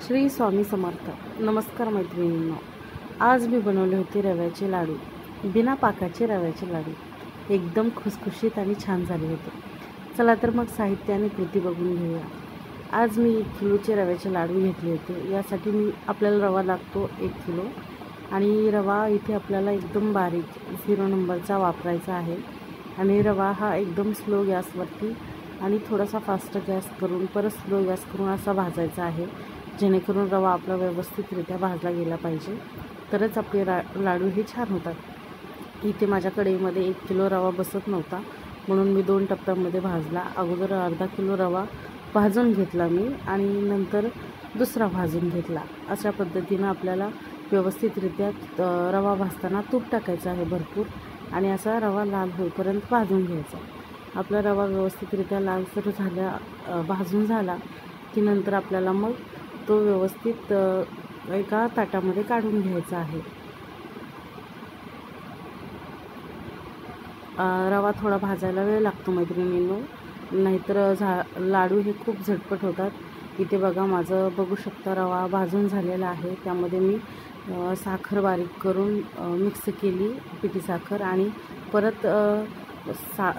श्री स्वामी समर्थ. नमस्कार मैत्रिणींनो. आज मी बनवले होते रव्याचे लाडू, बिना पाकाचे रव्याचे लाडू. एकदम खुसखुशीत आणि छान झाले होते. चला तर मग साहित्य आणि कृती बघून घेऊया. आज मी 1 किलोचे रव्याचे लाडू घेतले होते. यासाठी आपल्याला रवा लागतो 1 किलो आणि रवा इथे आपल्याला एकदम बारीक 0 नंबरचा वापरायचा आहे. आणि रवा हा एकदम स्लो गॅसवरती आणि थोडासा फास्ट गॅस करून परत स्लो गॅस करून असा भाजायचा आहे, जेणेकरून रवा आपला व्यवस्थितरित्या भाजला गेला पाहिजे, तरच आपले लाडू हे छान होतात. इथे माझ्या कढईमध्ये 1 किलो रवा बसत नव्हता, म्हणून मी 2 टप्प्यांमध्ये भाजला. अगोदर अर्धा किलो रवा भाजून घेतला मी आणि नंतर दुसरा भाजून घेतला. अशा पद्धतीनं आपल्याला व्यवस्थितरित्या रवा भाजताना तूप टाकायचं आहे भरपूर आणि असा रवा लाल होईपर्यंत भाजून घ्यायचा. आपला रवा व्यवस्थितरित्या लालसर भाजून झाला की नंतर आपल्याला मग तो व्यवस्थित एका ताटामध्ये काढून घ्यायचा आहे. रवा थोडा भाजायला वेळ लागतो मैत्रिणींनो, नाहीतर लाडू हे खूप झटपट होतात. इथे बघा, माझं बघू शकता रवा भाजून झालेला आहे. त्यामध्ये मी साखर बारीक करून मिक्स केली, पिठी साखर, आणि परत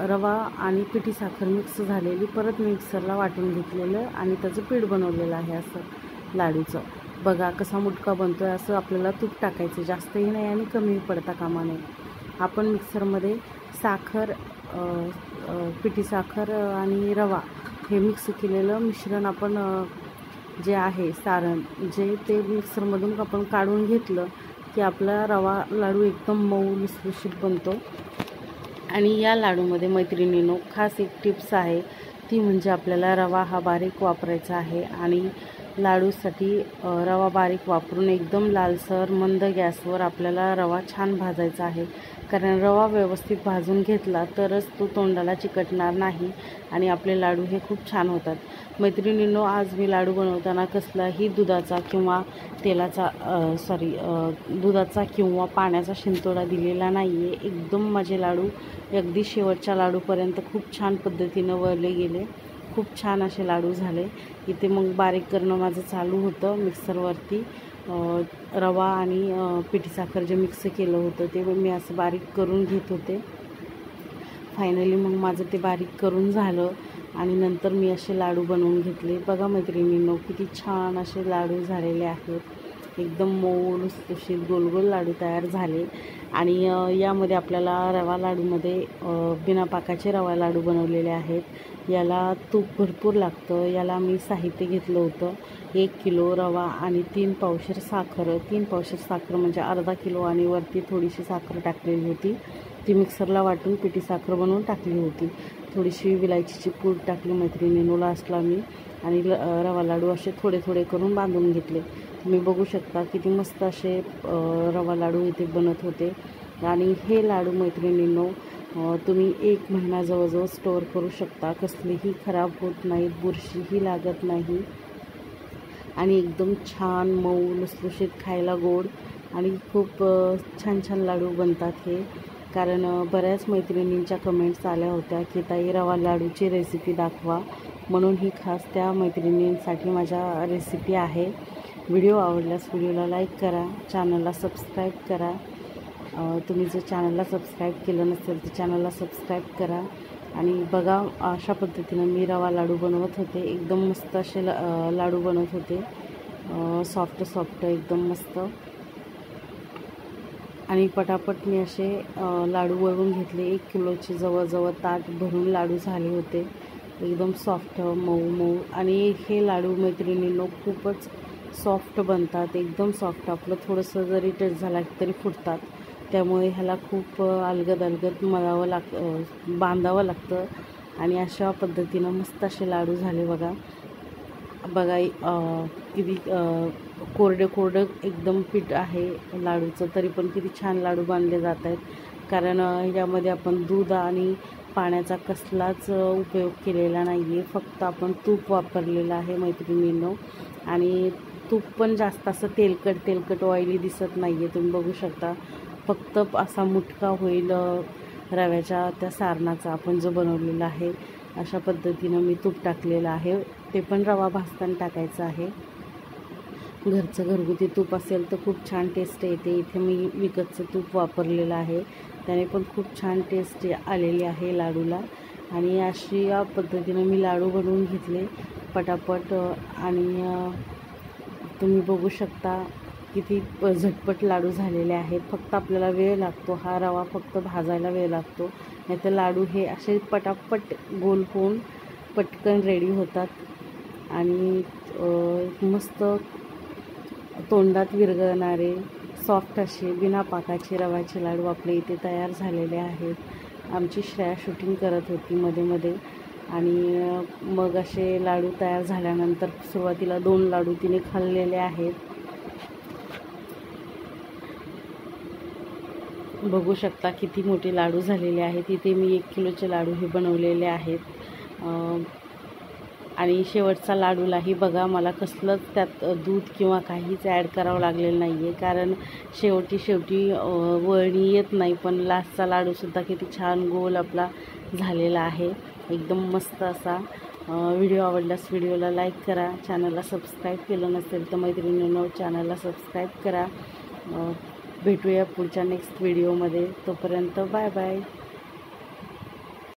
रवा आणि पिठी साखर मिक्स झालेली परत मिक्सरला वाटून घेतलेलं आणि त्याचं पीठ बनवलेलं आहे. असं लाडूचं बघा कसा मुटका बनतो आहे. असं आपल्याला तूप टाकायचं, जास्तही नाही आणि कमी पडता कामा नये. आपण मिक्सरमध्ये साखर, पिठी साखर आणि रवा हे मिक्स केलेलं मिश्रण आपण जे आहे सारण, ते मिक्सरमधून आपण काढून घेतलं की आपला रवा लाडू एकदम मऊ लुसलुशीत बनतो. आणि या लाडूमध्ये मैत्रिणींनो खास एक टिप्स आहे, ती म्हणजे आपल्याला रवा हा बारीक वापरायचा आहे. आणि लाडूसाठी रवा बारीक वापरून एकदम लालसर मंद गॅसवर आपल्याला रवा छान भाजायचा आहे. कारण रवा व्यवस्थित भाजून घेतला तरच तो तोंडाला चिकटणार नाही आणि आपले लाडू हे खूप छान होतात. मैत्रिणींनो, आज मी लाडू बनवताना कसलाही दुधाचा किंवा पाण्याचा शिंतोडा दिलेला नाही आहे. एकदम माझे लाडू अगदी शेवटच्या लाडूपर्यंत खूप छान पद्धतीनं वळले गेले. खूप छान असे लाडू झाले. इथे मग बारीक करणं माझं चालू होतं मिक्सरवरती. रवा आणि पिठी साखर जे मिक्स केलं होतं ते मी असं बारीक करून घेत होते. फायनली मग माझं ते बारीक करून झालं आणि नंतर मी असे लाडू बनवून घेतले. बघा मैत्रिणींनो, किती छान असे लाडू झालेले आहेत. एकदम मऊ लुसलुशीत गोल गोल लाडू तयार झाले. आणि यामध्ये आपल्याला रवा लाडूमध्ये बिना पाकाचे रवा लाडू बनवलेले आहेत. याला तूप भरपूर लागतं. याला मी साहित्य घेतलं होतं 1 किलो रवा आणि 3 पावशेर साखर. 3 पावशेर साखर म्हणजे अर्धा किलो आणि वरती थोडीशी साखर टाकलेली होती. ती मिक्सरला वाटून पिठी साखर बनवून टाकली होती. थोडीशी विलायचीची पूड टाकली मैत्रिणींनो लास्टला मी. आणि रवा लाडू असे थोडे थोडे करून बांधून घेतले. तुम्ही बघू शकता किती मस्त असे रवा लाडू इथे बनत होते. आणि हे लाडू मैत्रिणींनो तुम्ही 1 महिना जवळजवळ स्टोअर करू शकता. कसलेही खराब होत नाहीत, बुरशीही लागत नाही आणि एकदम छान मऊ लुसलुशीत, खायला गोड आणि खूप छान छान लाडू बनतात हे. कारण बऱ्याच मैत्रिणींच्या कमेंट्स आल्या होत्या की ताई रवा लाडूची रेसिपी दाखवा, म्हणून ही खास त्या मैत्रिणींसाठी माझ्या रेसिपी आहे. व्हिडिओ आवडल्यास व्हिडिओला लाईक करा, चॅनलला सबस्क्राईब करा. तुम्ही जर चॅनलला सबस्क्राईब केलं नसेल तर चॅनलला सबस्क्राईब करा. आणि बघा, अशा पद्धतीनं मी रवा लाडू बनवत होते. एकदम मस्त असे लाडू बनवत होते, सॉफ्ट एकदम मस्त. आणि पटापट मी असे लाडू वळवून घेतले. 1 किलोचे जवळजवळ ताट भरून लाडू झाले होते. एकदम सॉफ्ट मऊ. आणि हे लाडू मैत्रिणींनो खूपच सॉफ्ट बनतात, एकदम सॉफ्ट. आपलं थोडंसं जरी टच झाला तरी फुटतात. त्यामुळे ह्याला खूप अलगद बांधावं लागतं. आणि अशा पद्धतीनं मस्त असे लाडू झाले. बघा किती कोरडं एकदम पीठ आहे लाडूचं, तरी पण किती छान लाडू बांधले जात आहेत. कारण यामध्ये आपण दूध आणि पाण्याचा कसलाच उपयोग केलेला नाही आहे. फक्त आपण तूप वापरलेलं आहे मैत्रिणींनो. आणि तूप पण जास्त असं तेलकट ऑइली दिसत नाही आहे. तुम्ही बघू शकता, फक्त असा मुटका होईल रव्याच्या त्या सारणाचा आपण जो बनवलेला आहे. अशा पद्धतीनं मी तूप टाकलेलं आहे. ते पण रवा भाजताना टाकायचं आहे. घरचं घरगुती तूप असेल तर खूप छान टेस्ट येते. इथे मी विकतचं तूप वापरलेलं आहे, त्याने पण खूप छान टेस्ट आलेली आहे लाडूला. आणि अशी या पद्धतीनं मी लाडू बनवून घेतले पटापट. आणि तुम्ही बघू शकता किती झटपट लाडू झालेले आहेत. फक्त आपल्याला वेळ लागतो, हा रवा फक्त भाजायला वेळ लागतो, नाहीतर लाडू हे असे पटापट गोल होऊन पटकन रेडी होतात. आणि मस्त तोंडात विरघळणारे सॉफ्ट असे बिना पाकाचे रव्याचे लाडू आपले इथे तयार झालेले आहेत. आमची श्रेया शूटिंग करत होती मध्ये मध्ये. आणि मग असे लाडू तयार झाल्यानंतर सुरुवातीला 2 लाडू तिने खाल्लेले आहेत. बघू शकता किती मोठे लाडू झालेले आहेत. इथे मी 1 किलोचे लाडू हे बनवलेले आहेत. आणि शेवटचा लाडूलाही बघा मला कसलंच त्यात दूध किंवा काहीच ॲड करावं लागलेलं नाही आहे, कारण शेवटी वळणी येत नाही. पण लास्टचा लाडूसुद्धा किती छान गोल आपला झालेला आहे, एकदम मस्त असा. व्हिडिओ आवडल्यास व्हिडिओला लाईक करा, चॅनलला सबस्क्राईब केलं नसेल तर मैत्रिणींनो चॅनलला सबस्क्राईब करा. भेटूया पुढच्या नेक्स्ट व्हिडिओमध्ये. तोपर्यंत बाय बाय.